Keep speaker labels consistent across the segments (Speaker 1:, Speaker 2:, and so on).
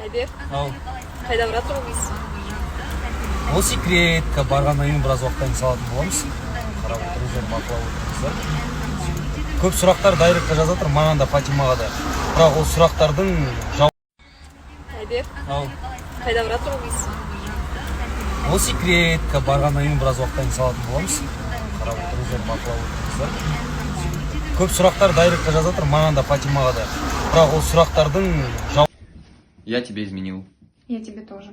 Speaker 1: Айбек,
Speaker 2: Ал.
Speaker 1: қайда баратырмыз?
Speaker 2: Ол секретка барғаннан кейін біраз уақыттан салатын боламыз. Қарап отырыңыздар, бақылап отырыңыздар. Көп сұрақтар дайректқа жазып жатыр, маған да, Фатимаға да. Бірақ ол сұрақтардың жауабы.
Speaker 1: Айбек,
Speaker 2: Ал.
Speaker 1: қайда баратырмыз?
Speaker 2: Ол секретка барғаннан кейін біраз уақыттан салатын боламыз. Қарап отырыңыздар, бақылап отырыңыздар. Көп сұрақтар дайректқа жазып жатыр, маған да, Фатимаға да. Бірақ ол сұрақтардың жауабы.
Speaker 3: Я тебе изменил.
Speaker 4: Я тебе тоже.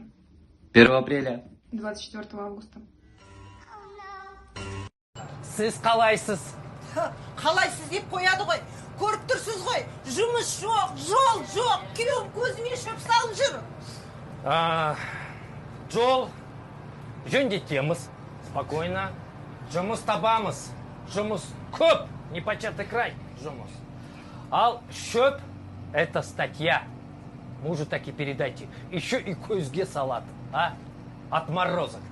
Speaker 3: 1 апреля.
Speaker 4: 24 августа.
Speaker 5: Сіз қалайсыз?
Speaker 6: Қалайсыз деп қояды ғой. Көріп тұрсыз ғой. Жұмыс жоқ, жол жоқ. Күйеуім көзіме шөп салып жүр.
Speaker 5: Жол жөндетеміз. Спокойно. Жұмыс табамыз. Жұмыс көп. Непочатый край жұмыс. Ал шөп – это статья. Мужу так и передайте. Еще и көзге салат. Отморозок.